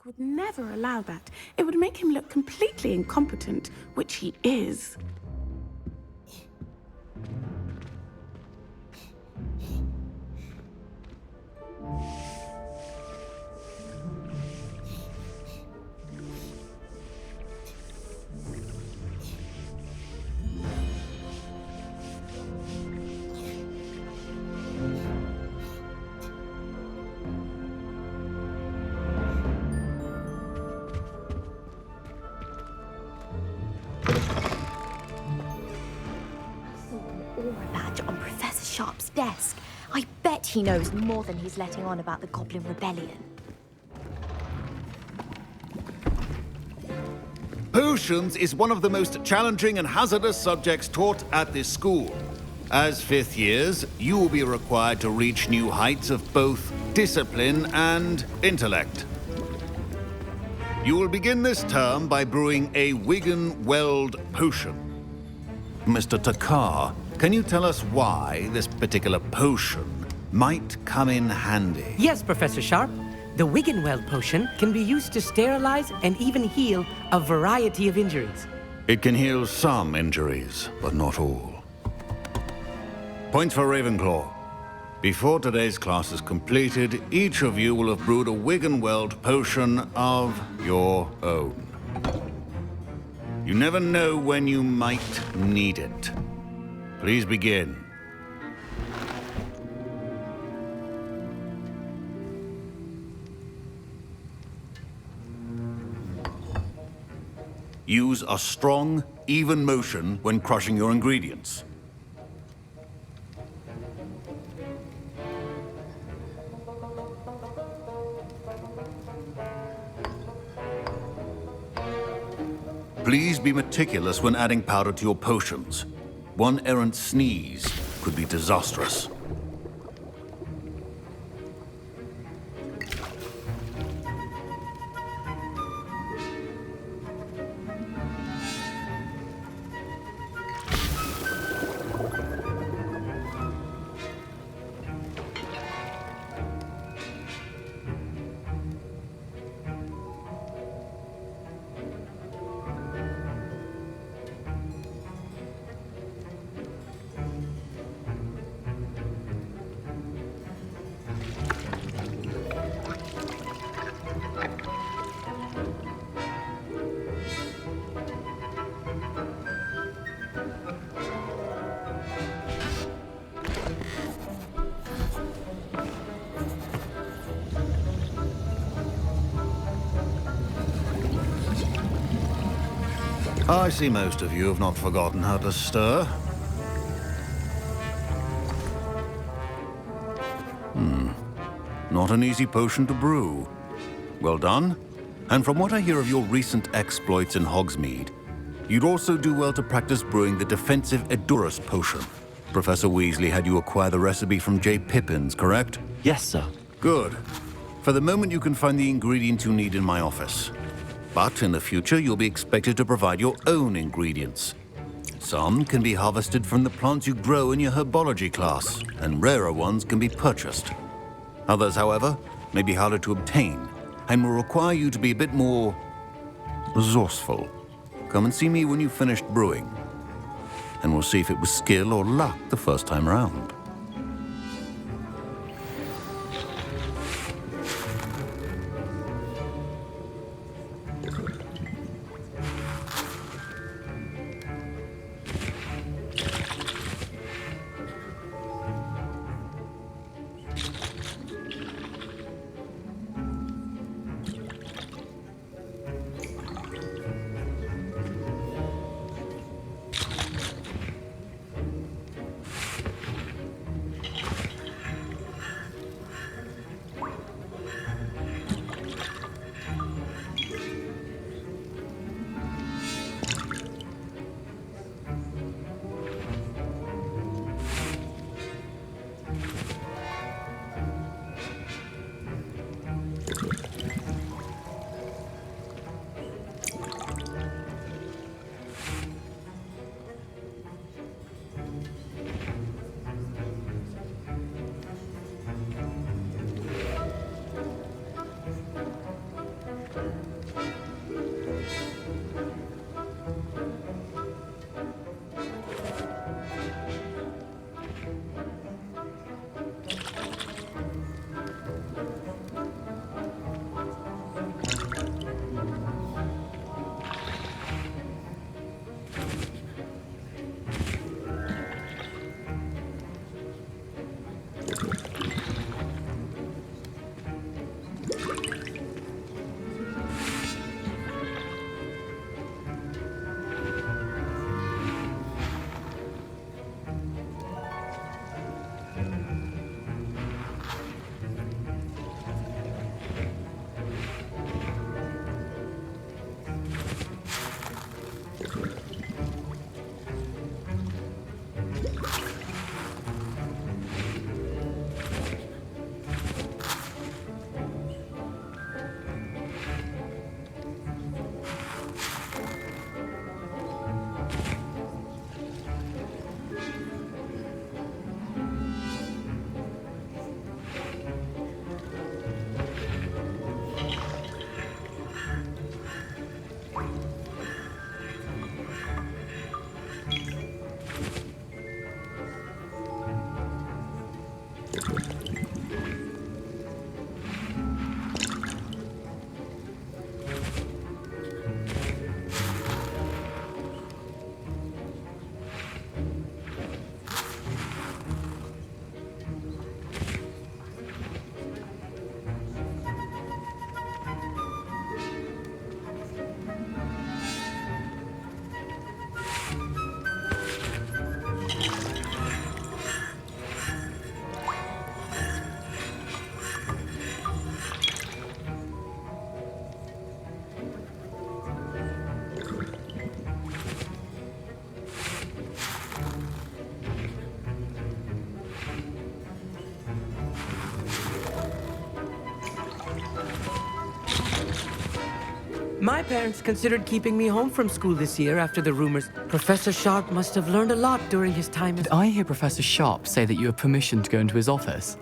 would never allow that. It would make him look completely incompetent, which he is. Badge on Professor Sharp's desk. I bet he knows more than he's letting on about the Goblin Rebellion. Potions is one of the most challenging and hazardous subjects taught at this school. As fifth years, you will be required to reach new heights of both discipline and intellect. You will begin this term by brewing a Wiggenweld potion. Mr. Takar, can you tell us why this particular potion might come in handy? Yes, Professor Sharp. The Wiggenweld potion can be used to sterilize and even heal a variety of injuries. It can heal some injuries, but not all. Points for Ravenclaw. Before today's class is completed, each of you will have brewed a Wiggenweld potion of your own. You never know when you might need it. Please begin. Use a strong, even motion when crushing your ingredients. Please be meticulous when adding powder to your potions. One errant sneeze could be disastrous. I see most of you have not forgotten how to stir. Not an easy potion to brew. Well done. And from what I hear of your recent exploits in Hogsmeade, you'd also do well to practice brewing the defensive Edurus potion. Professor Weasley had you acquire the recipe from J. Pippins, correct? Yes, sir. Good. For the moment, you can find the ingredients you need in my office. But in the future, you'll be expected to provide your own ingredients. Some can be harvested from the plants you grow in your herbology class, and rarer ones can be purchased. Others, however, may be harder to obtain, and will require you to be a bit more resourceful. Come and see me when you've finished brewing, and we'll see if it was skill or luck the first time around. My parents considered keeping me home from school this year after the rumors. Professor Sharp must have learned a lot during his time as... Did I hear Professor Sharp say that you have permission to go into his office?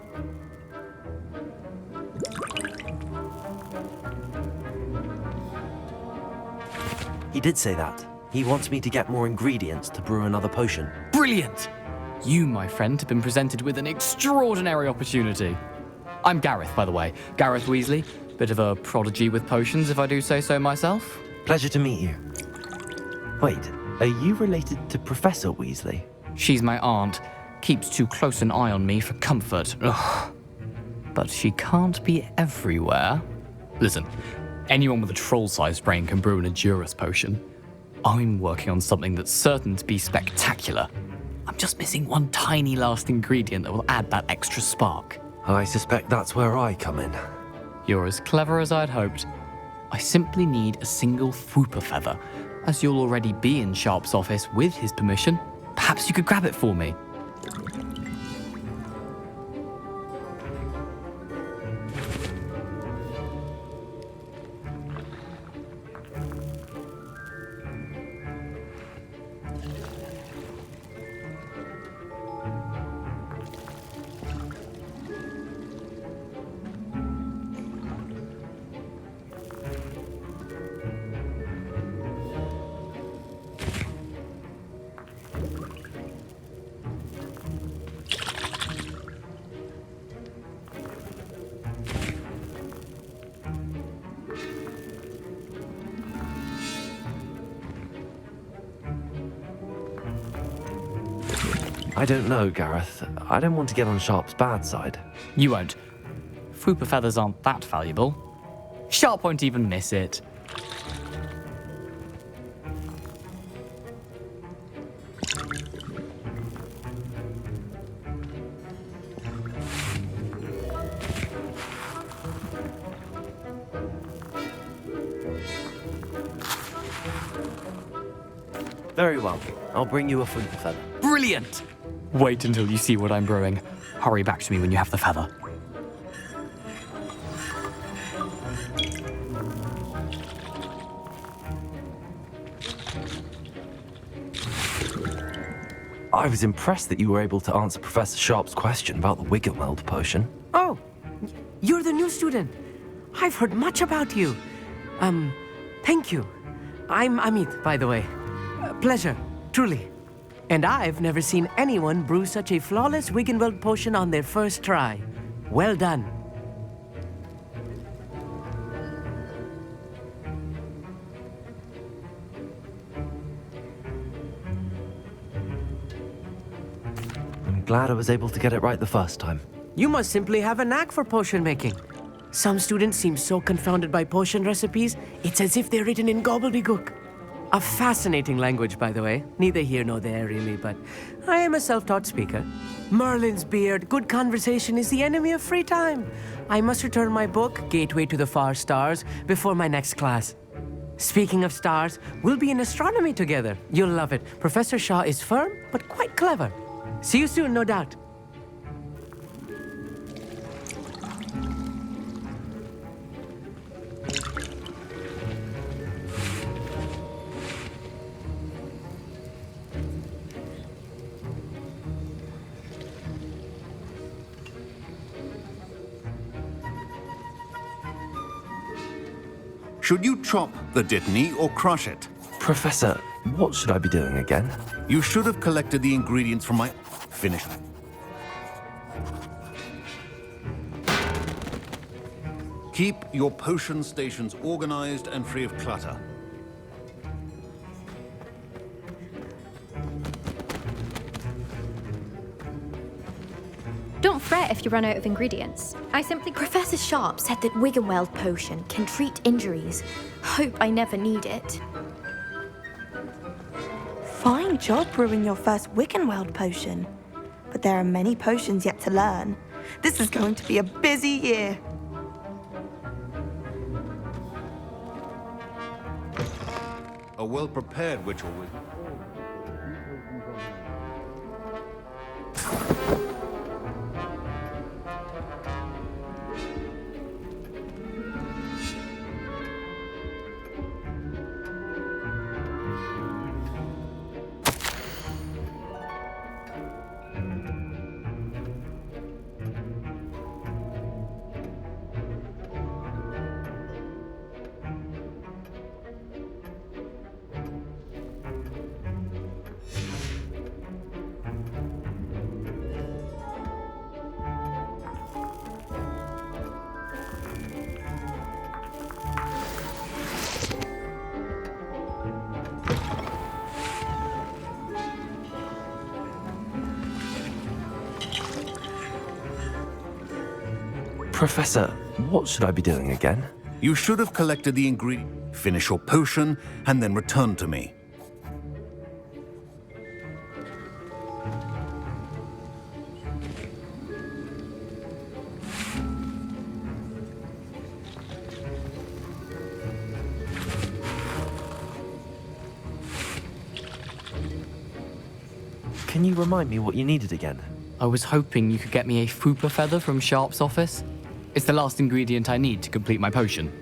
He did say that. He wants me to get more ingredients to brew another potion. Brilliant! You, my friend, have been presented with an extraordinary opportunity. I'm Gareth, by the way. Gareth Weasley. Bit of a prodigy with potions, if I do say so myself. Pleasure to meet you. Wait, are you related to Professor Weasley? She's my aunt. Keeps too close an eye on me for comfort. Ugh. But she can't be everywhere. Listen, anyone with a troll-sized brain can brew an Edurus potion. I'm working on something that's certain to be spectacular. I'm just missing one tiny last ingredient that will add that extra spark. I suspect that's where I come in. You're as clever as I'd hoped. I simply need a single Fwooper feather. As you'll already be in Sharp's office with his permission, perhaps you could grab it for me. I don't know, Gareth. I don't want to get on Sharp's bad side. You won't. Fwooper feathers aren't that valuable. Sharp won't even miss it. Very well. I'll bring you a Fwooper feather. Brilliant! Wait until you see what I'm brewing. Hurry back to me when you have the feather. I was impressed that you were able to answer Professor Sharp's question about the Wiggenweld potion. Oh, you're the new student. I've heard much about you. Thank you. I'm Amit, by the way. Pleasure, truly. And I've never seen anyone brew such a flawless Wiggenweld potion on their first try. Well done. I'm glad I was able to get it right the first time. You must simply have a knack for potion making. Some students seem so confounded by potion recipes, it's as if they're written in gobbledygook. A fascinating language, by the way. Neither here nor there, really, but I am a self-taught speaker. Merlin's beard, good conversation is the enemy of free time. I must return my book, Gateway to the Far Stars, before my next class. Speaking of stars, we'll be in astronomy together. You'll love it. Professor Shaw is firm, but quite clever. See you soon, no doubt. Should you chop the Dittany or crush it? Professor, what should I be doing again? You should have collected the ingredients from my... Finished. Keep your potion stations organized and free of clutter. Don't fret if you run out of ingredients. I simply... Professor Sharp said that Wiggenweld potion can treat injuries. Hope I never need it. Fine job brewing your first Wiggenweld potion. But there are many potions yet to learn. This is going to be a busy year. A well-prepared witch or wizard. Professor, what should I be doing again? You should have collected the ingredient, finish your potion, and then return to me. Can you remind me what you needed again? I was hoping you could get me a fupa feather from Sharp's office. It's the last ingredient I need to complete my potion.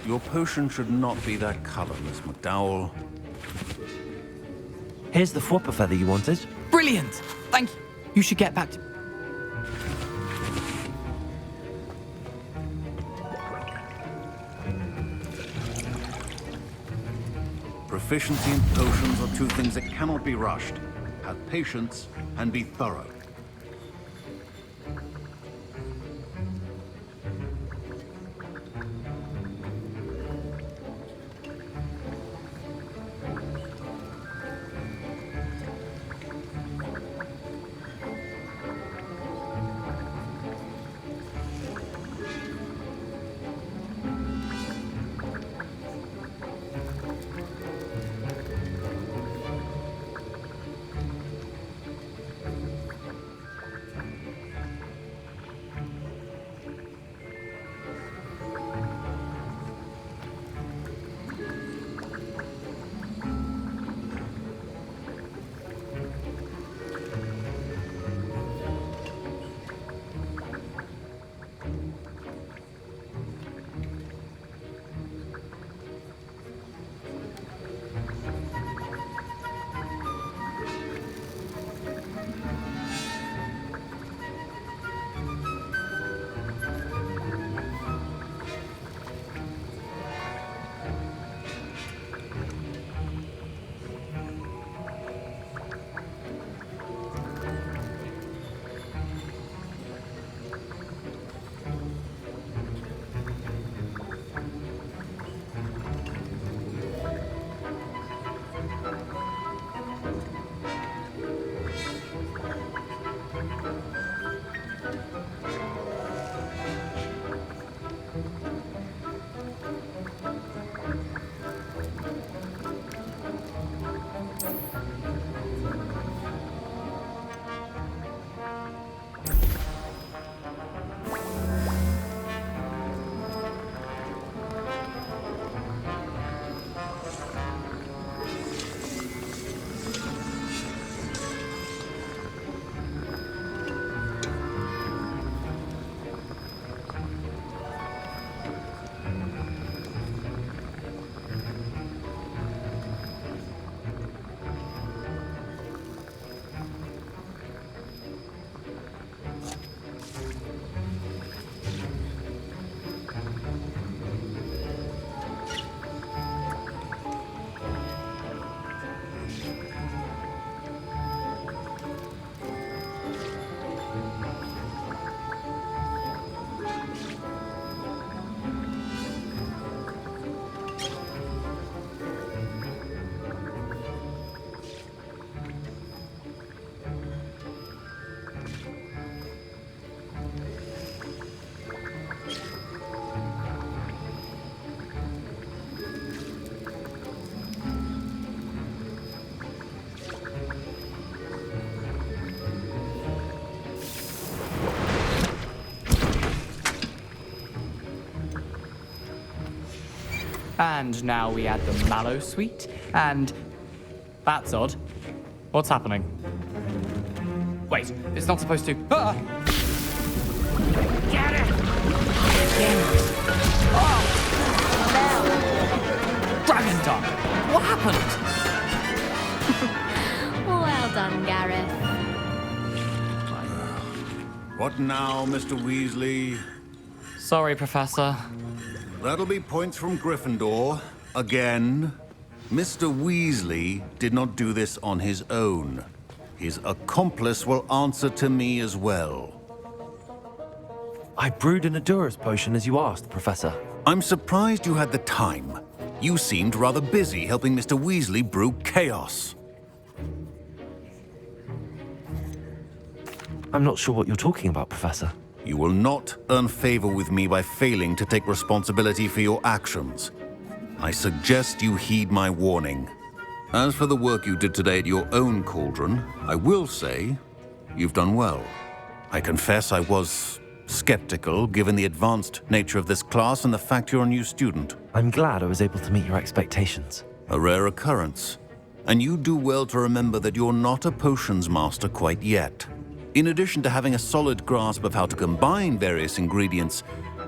Your potion should not be that color, Miss McDowell. Here's the Fwopper feather you wanted. Brilliant! Thank you. You should get back to... Proficiency in potions are two things that cannot be rushed. Have patience and be thorough. And now we add the mallow sweet, and That's odd. What's happening? Wait, it's not supposed to. Ah! Get it! Oh! Dragon Tongue! What happened? Well done, Gareth. What now, Mr. Weasley? Sorry, Professor. That'll be points from Gryffindor. Again. Mr. Weasley did not do this on his own. His accomplice will answer to me as well. I brewed an Adura's potion as you asked, Professor. I'm surprised you had the time. You seemed rather busy helping Mr. Weasley brew chaos. I'm not sure what you're talking about, Professor. You will not earn favor with me by failing to take responsibility for your actions. I suggest you heed my warning. As for the work you did today at your own cauldron, I will say you've done well. I confess I was skeptical given the advanced nature of this class and the fact you're a new student. I'm glad I was able to meet your expectations. A rare occurrence. And you do well to remember that you're not a potions master quite yet. In addition to having a solid grasp of how to combine various ingredients,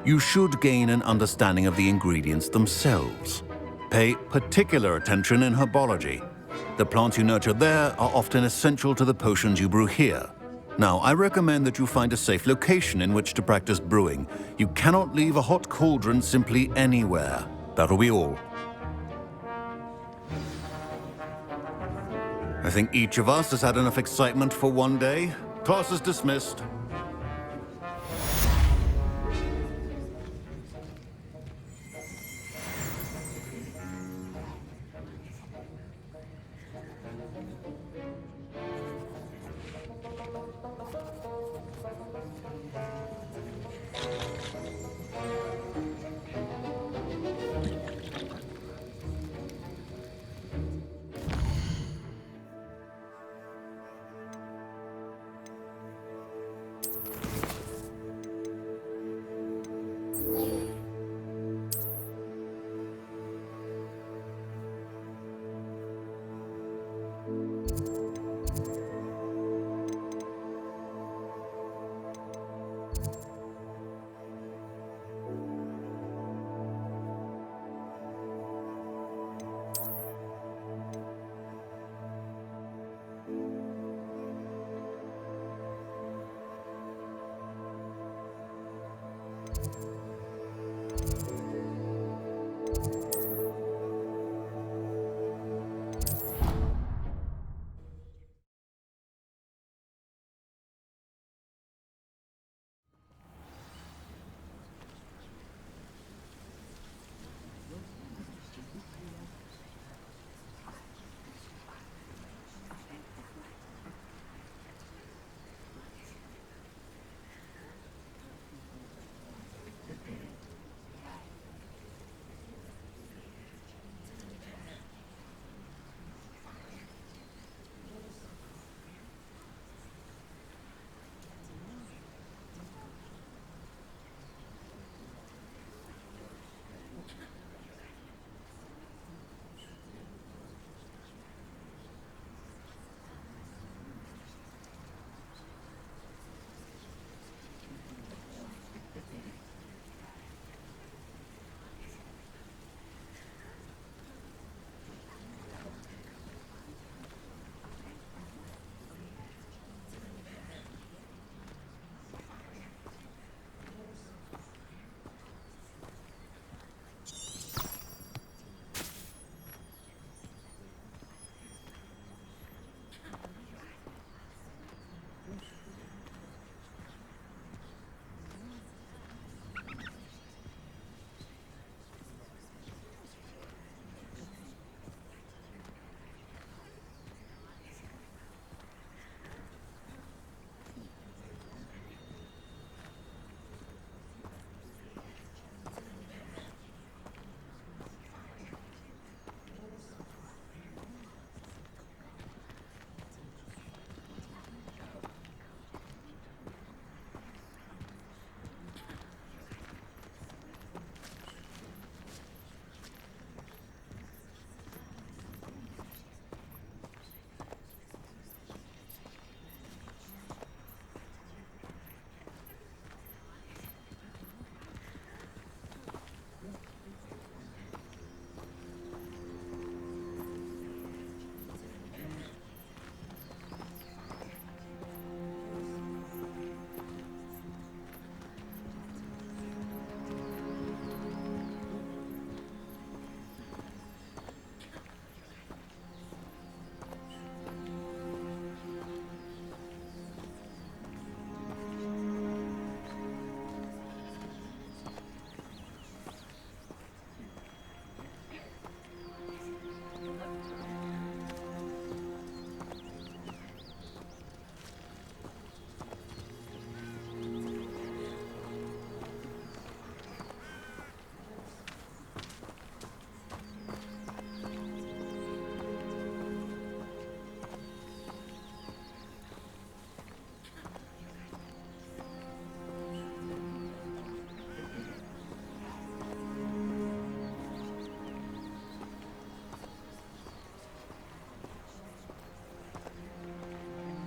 you should gain an understanding of the ingredients themselves. Pay particular attention in herbology. The plants you nurture there are often essential to the potions you brew here. Now, I recommend that you find a safe location in which to practice brewing. You cannot leave a hot cauldron simply anywhere. That'll be all. I think each of us has had enough excitement for one day. Class is dismissed.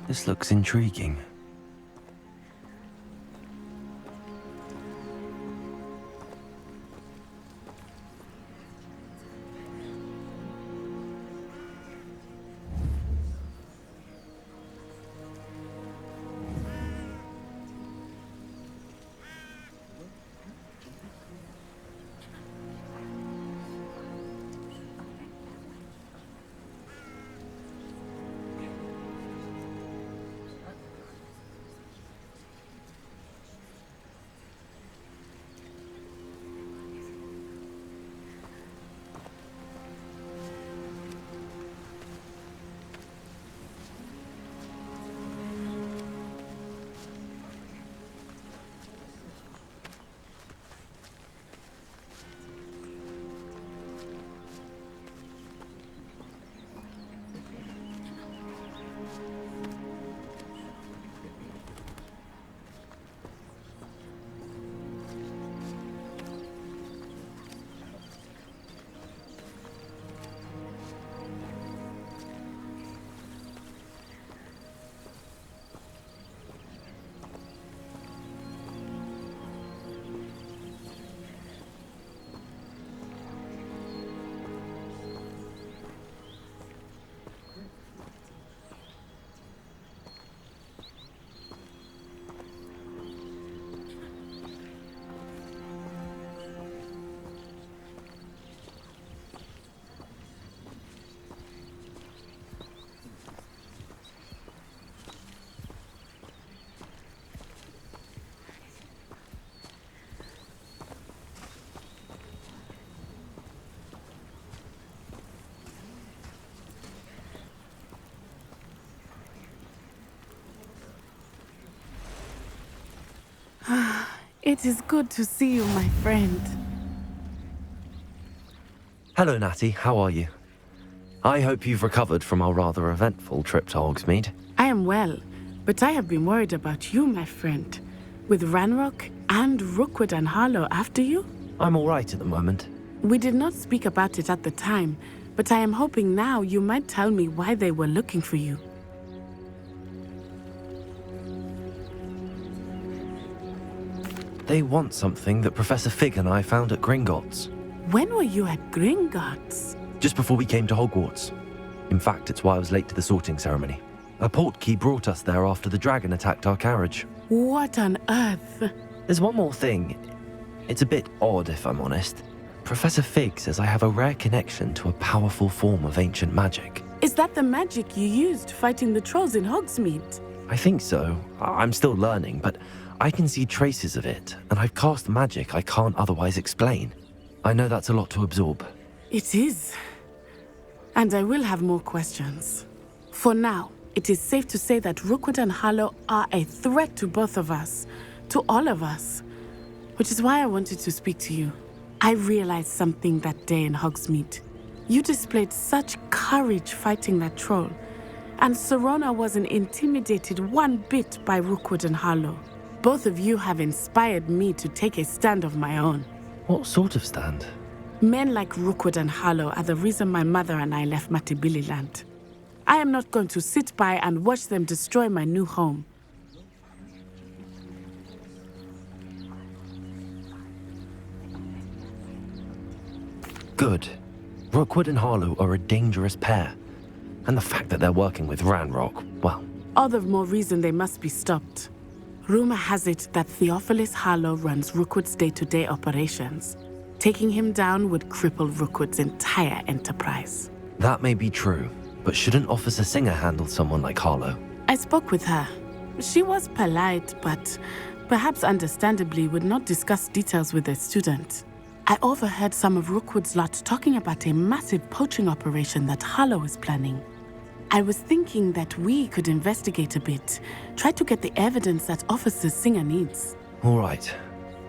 This looks intriguing. It is good to see you, my friend. Hello, Natty. How are you? I hope you've recovered from our rather eventful trip to Hogsmeade. I am well, but I have been worried about you, my friend. With Ranrock and Rookwood and Harlow after you? I'm all right at the moment. We did not speak about it at the time, but I am hoping now you might tell me why they were looking for you. They want something that Professor Fig and I found at Gringotts. When were you at Gringotts? Just before we came to Hogwarts. In fact, it's why I was late to the sorting ceremony. A portkey brought us there after the dragon attacked our carriage. What on earth? There's one more thing. It's a bit odd, if I'm honest. Professor Fig says I have a rare connection to a powerful form of ancient magic. Is that the magic you used fighting the trolls in Hogsmeade? I think so. I'm still learning, but I can see traces of it, and I've cast magic I can't otherwise explain. I know that's a lot to absorb. It is. And I will have more questions. For now, it is safe to say that Rookwood and Harlow are a threat to both of us, to all of us. Which is why I wanted to speak to you. I realized something that day in Hogsmeade. You displayed such courage fighting that troll, and Serona wasn't intimidated one bit by Rookwood and Harlow. Both of you have inspired me to take a stand of my own. What sort of stand? Men like Rookwood and Harlow are the reason my mother and I left Matabeleland. I am not going to sit by and watch them destroy my new home. Good. Rookwood and Harlow are a dangerous pair. And the fact that they're working with Ranrock, well... All the more reason they must be stopped. Rumor has it that Theophilus Harlow runs Rookwood's day-to-day operations. Taking him down would cripple Rookwood's entire enterprise. That may be true, but shouldn't Officer Singer handle someone like Harlow? I spoke with her. She was polite, but perhaps understandably would not discuss details with a student. I overheard some of Rookwood's lot talking about a massive poaching operation that Harlow is planning. I was thinking that we could investigate a bit, try to get the evidence that Officer Singer needs. All right,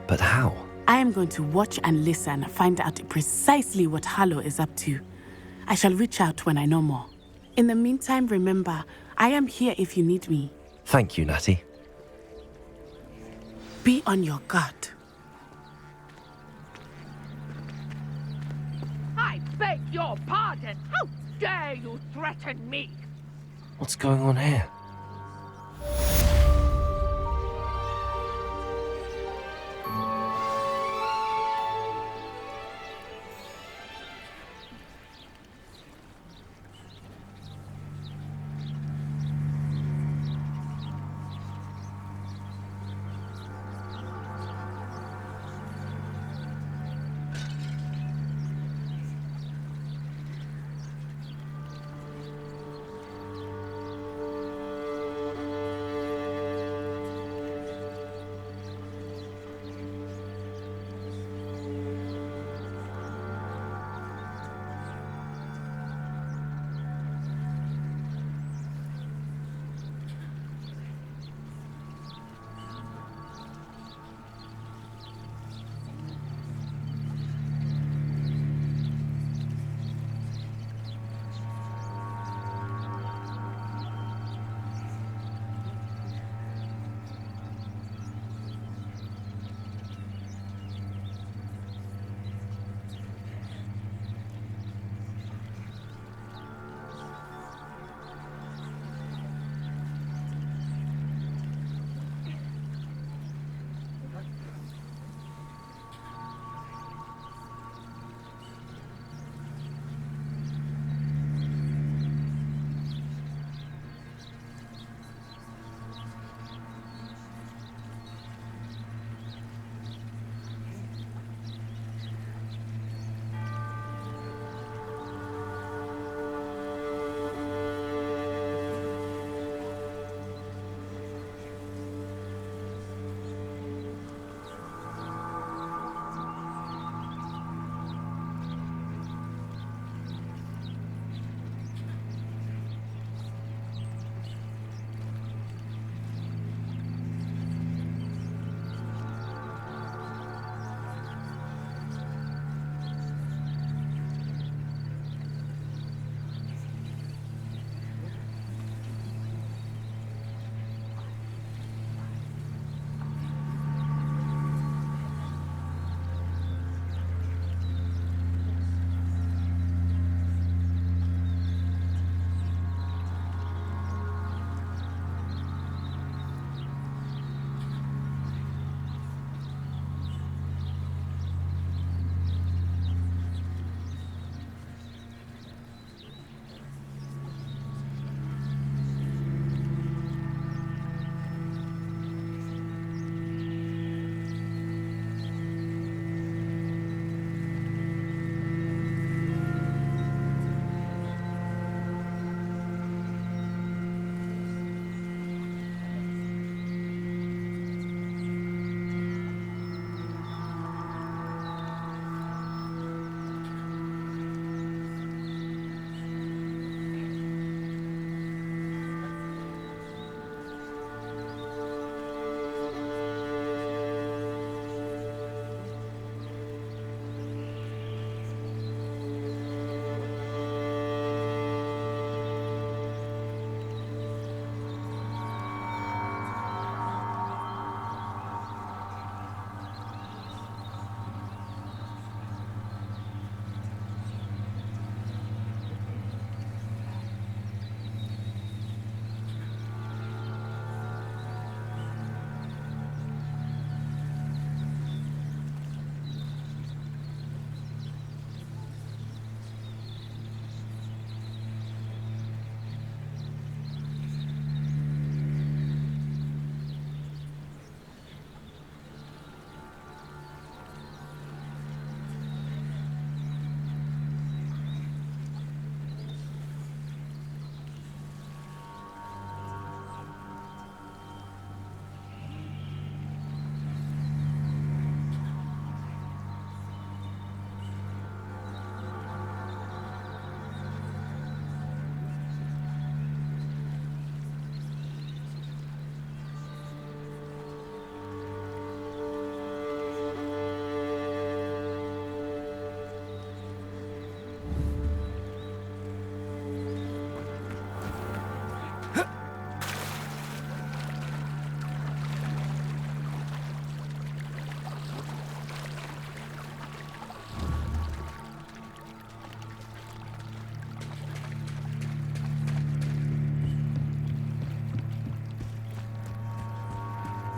but how? I am going to watch and listen, find out precisely what Harlow is up to. I shall reach out when I know more. In the meantime, remember, I am here if you need me. Thank you, Natty. Be on your guard. I beg your pardon. How dare you threaten me? What's going on here?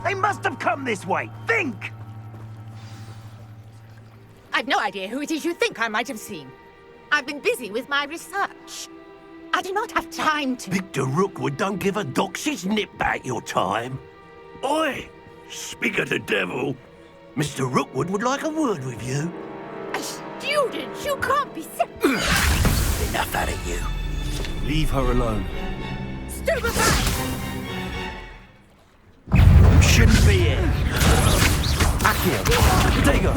They must have come this way. Think! I've no idea who it is you think I might have seen. I've been busy with my research. I do not have time to... Victor Rookwood don't give a doxy's nip back your time. Oi! Speak of the devil. Mr. Rookwood would like a word with you. A student? You can't be sick. Enough out of you. Leave her alone. Stupefy! You shouldn't be here. Accio! Protego!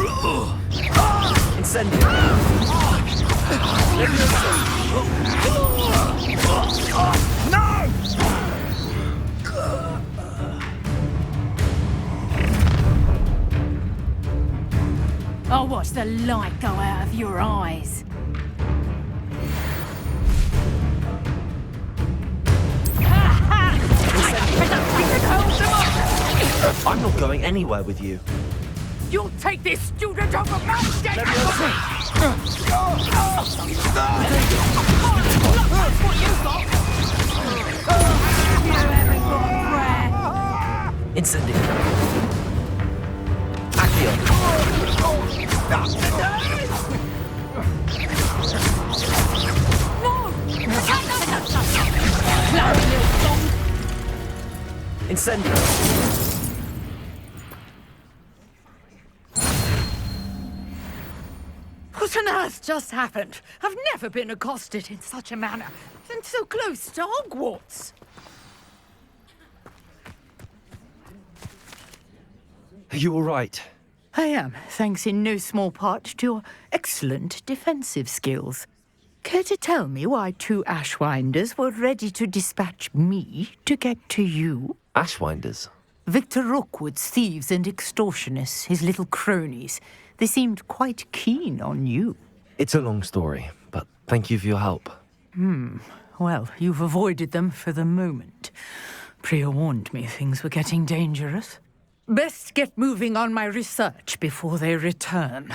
Incendio! No! I'll watch the light go out of your eyes. I'm not going anywhere with you. You'll take this student over my dead! What you got? You haven't got a prayer. Incendio! Accio! Incendio! What on earth just happened? I've never been accosted in such a manner, and so close to Hogwarts. Are you all right? I am, thanks in no small part to your excellent defensive skills. Care to tell me why two Ashwinders were ready to dispatch me to get to you? Ashwinders? Victor Rookwood's thieves and extortionists, his little cronies. They seemed quite keen on you. It's a long story, but thank you for your help. Well, you've avoided them for the moment. Priya warned me things were getting dangerous. Best get moving on my research before they return.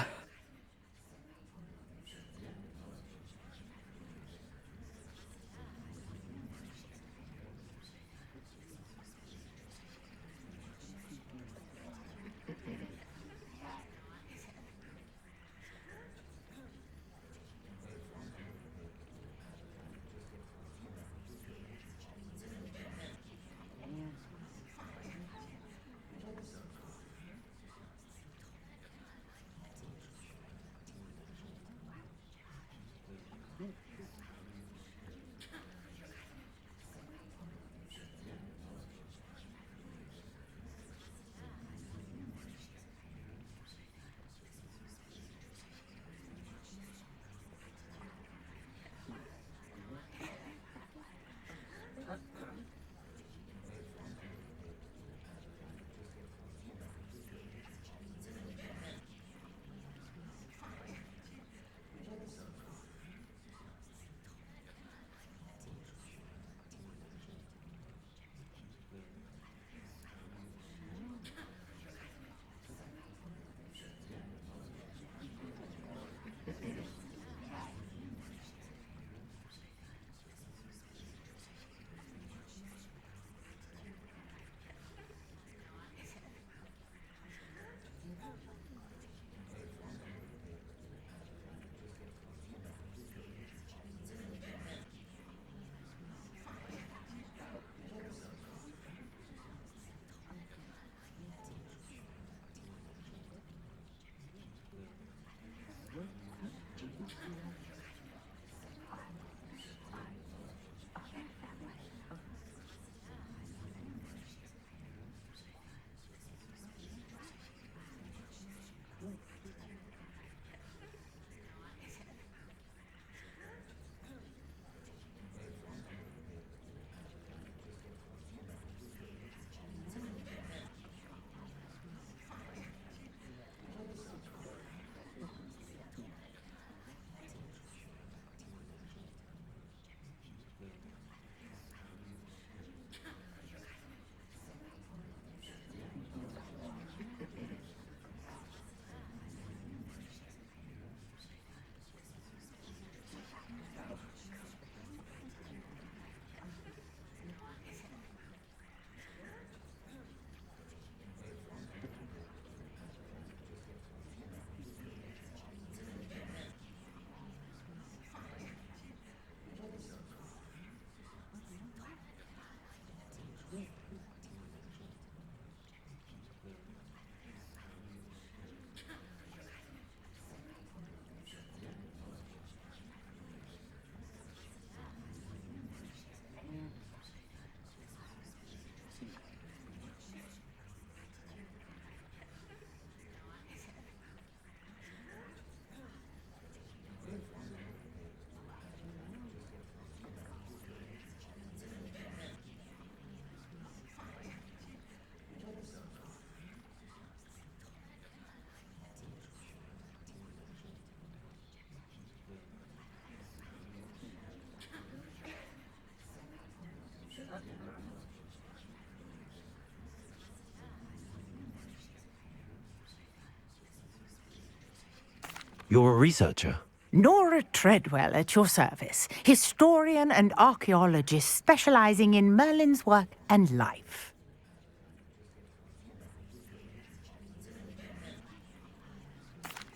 You're a researcher? Nora Treadwell at your service, historian and archaeologist specializing in Merlin's work and life.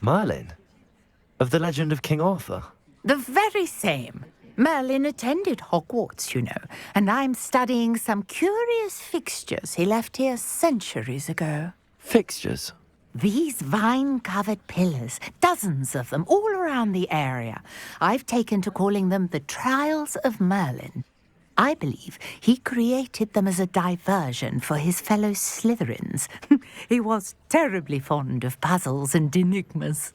Merlin? Of the legend of King Arthur? The very same. Merlin attended Hogwarts, you know, and I'm studying some curious fixtures he left here centuries ago. Fixtures? These vine-covered pillars, dozens of them, all around the area. I've taken to calling them the Trials of Merlin. I believe he created them as a diversion for his fellow Slytherins. He was terribly fond of puzzles and enigmas.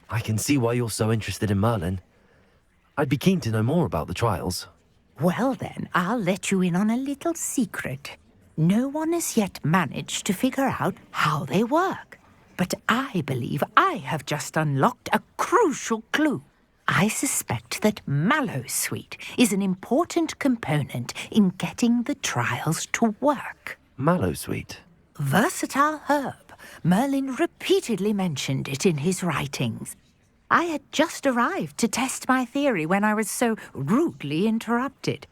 I can see why you're so interested in Merlin. I'd be keen to know more about the trials. Well then, I'll let you in on a little secret. No one has yet managed to figure out how they work. But I believe I have just unlocked a crucial clue. I suspect that Mallowsweet is an important component in getting the trials to work. Mallowsweet? Versatile herb. Merlin repeatedly mentioned it in his writings. I had just arrived to test my theory when I was so rudely interrupted.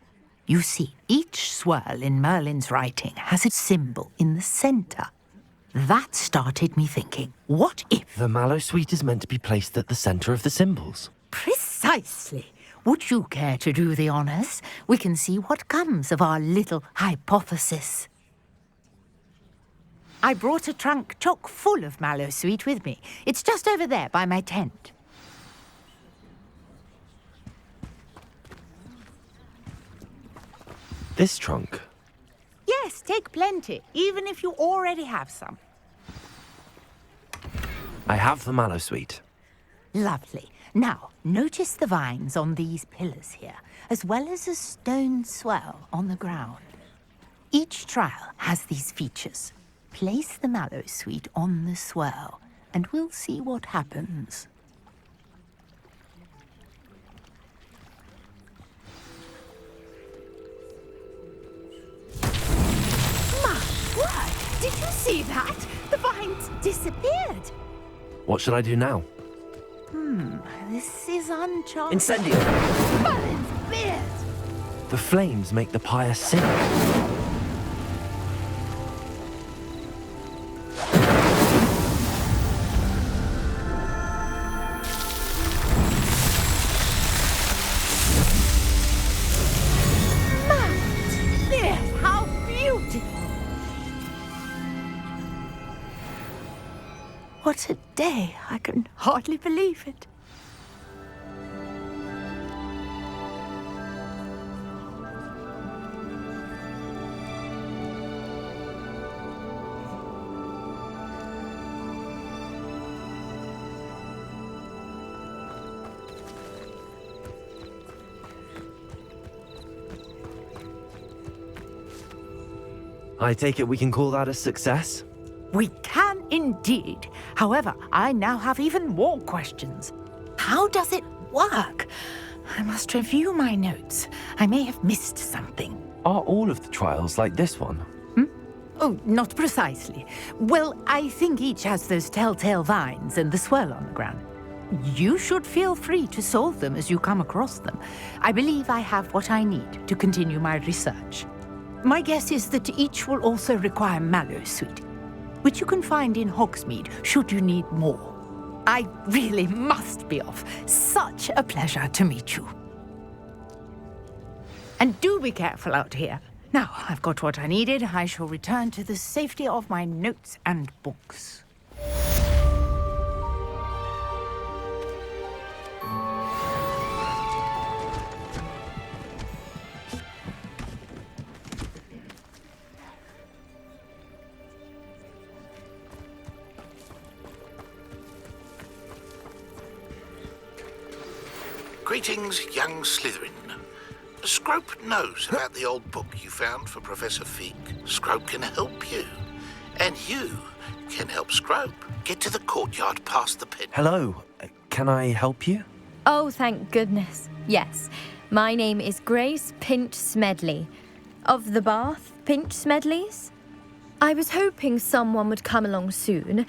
You see, each swirl in Merlin's writing has a symbol in the center. That started me thinking, what if? The mallow sweet is meant to be placed at the center of the symbols. Precisely. Would you care to do the honors? We can see what comes of our little hypothesis. I brought a trunk chock full of mallow sweet with me. It's just over there by my tent. This trunk? Yes, take plenty, even if you already have some. I have the mallow sweet. Lovely. Now, notice the vines on these pillars here, as well as a stone swell on the ground. Each trial has these features. Place the mallow sweet on the swell, and we'll see what happens. My word! Did you see that? The vines disappeared. What should I do now? This is uncharted. Incendio! Merlin's beard! The flames make the pyre sink. Yes, how beautiful! What a day! I can hardly believe it. I take it we can call that a success? We can indeed. However, I now have even more questions. How does it work? I must review my notes. I may have missed something. Are all of the trials like this one? Oh, not precisely. Well, I think each has those telltale vines and the swirl on the ground. You should feel free to solve them as you come across them. I believe I have what I need to continue my research. My guess is that each will also require mallow sweet, which you can find in Hogsmeade should you need more. I really must be off. Such a pleasure to meet you. And do be careful out here. Now, I've got what I needed. I shall return to the safety of my notes and books. Greetings, young Slytherin. Scrope knows about the old book you found for Professor Fig. Scrope can help you. And you can help Scrope get to the courtyard past the pit. Hello, can I help you? Oh, thank goodness. Yes. My name is Grace Pinch Smedley. Of the Bath Pinch Smedleys. I was hoping someone would come along soon.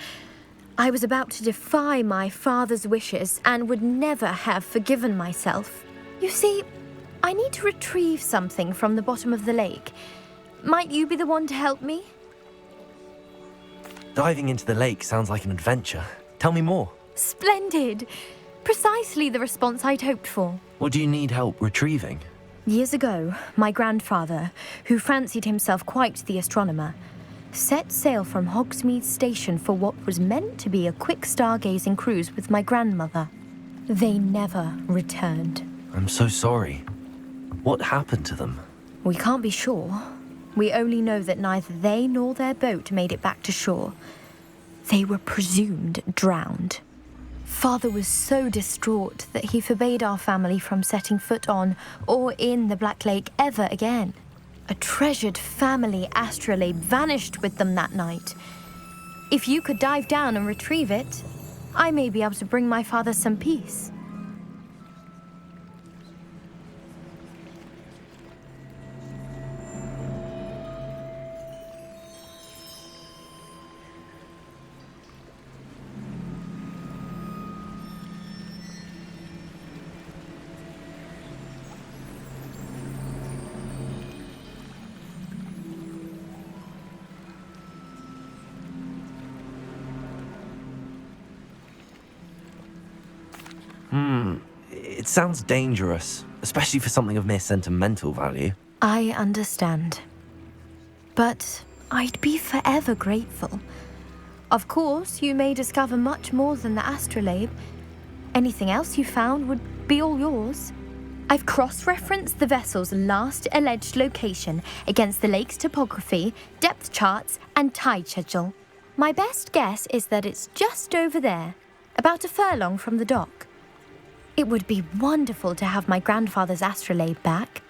I was about to defy my father's wishes and would never have forgiven myself. You see, I need to retrieve something from the bottom of the lake. Might you be the one to help me? Diving into the lake sounds like an adventure. Tell me more. Splendid! Precisely the response I'd hoped for. What do you need help retrieving? Years ago, my grandfather, who fancied himself quite the astronomer, set sail from Hogsmeade Station for what was meant to be a quick stargazing cruise with my grandmother. They never returned. I'm so sorry. What happened to them? We can't be sure. We only know that neither they nor their boat made it back to shore. They were presumed drowned. Father was so distraught that he forbade our family from setting foot on or in the Black Lake ever again. A treasured family astrolabe vanished with them that night. If you could dive down and retrieve it, I may be able to bring my father some peace. It sounds dangerous, especially for something of mere sentimental value. I understand. But I'd be forever grateful. Of course, you may discover much more than the astrolabe. Anything else you found would be all yours. I've cross-referenced the vessel's last alleged location against the lake's topography, depth charts, and tide schedule. My best guess is that it's just over there, about a furlong from the dock. It would be wonderful to have my grandfather's astrolabe back.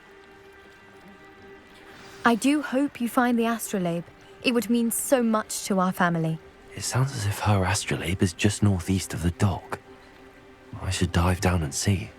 I do hope you find the astrolabe. It would mean so much to our family. It sounds as if her astrolabe is just northeast of the dock. I should dive down and see.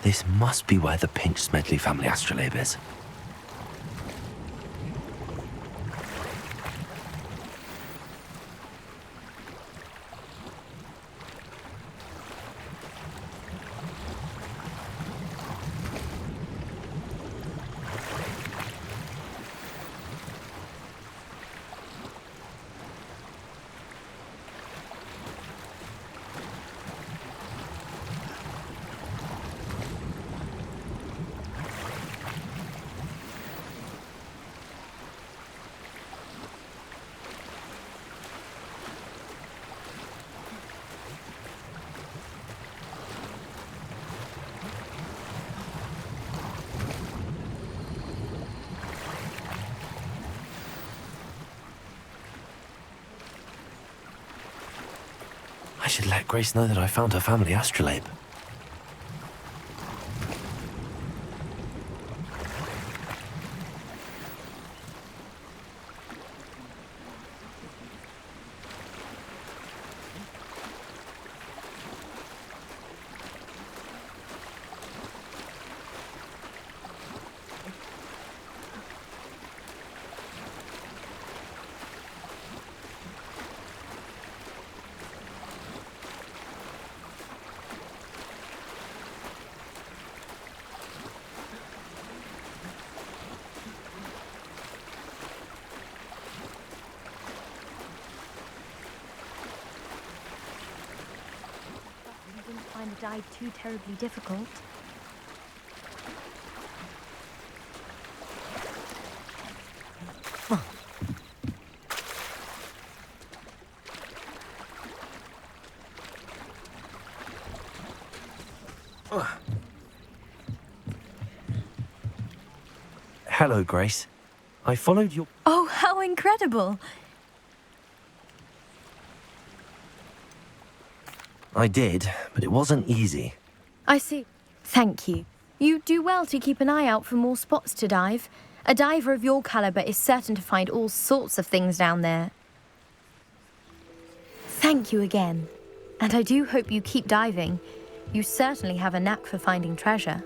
This must be where the Pinch Smedley family astrolabe is. I should let Grace know that I found her family astrolabe. Find the dive too terribly difficult. Hello, Grace. I followed your... Oh, how incredible! I did, but it wasn't easy. I see. Thank you. You do well to keep an eye out for more spots to dive. A diver of your caliber is certain to find all sorts of things down there. Thank you again. And I do hope you keep diving. You certainly have a knack for finding treasure.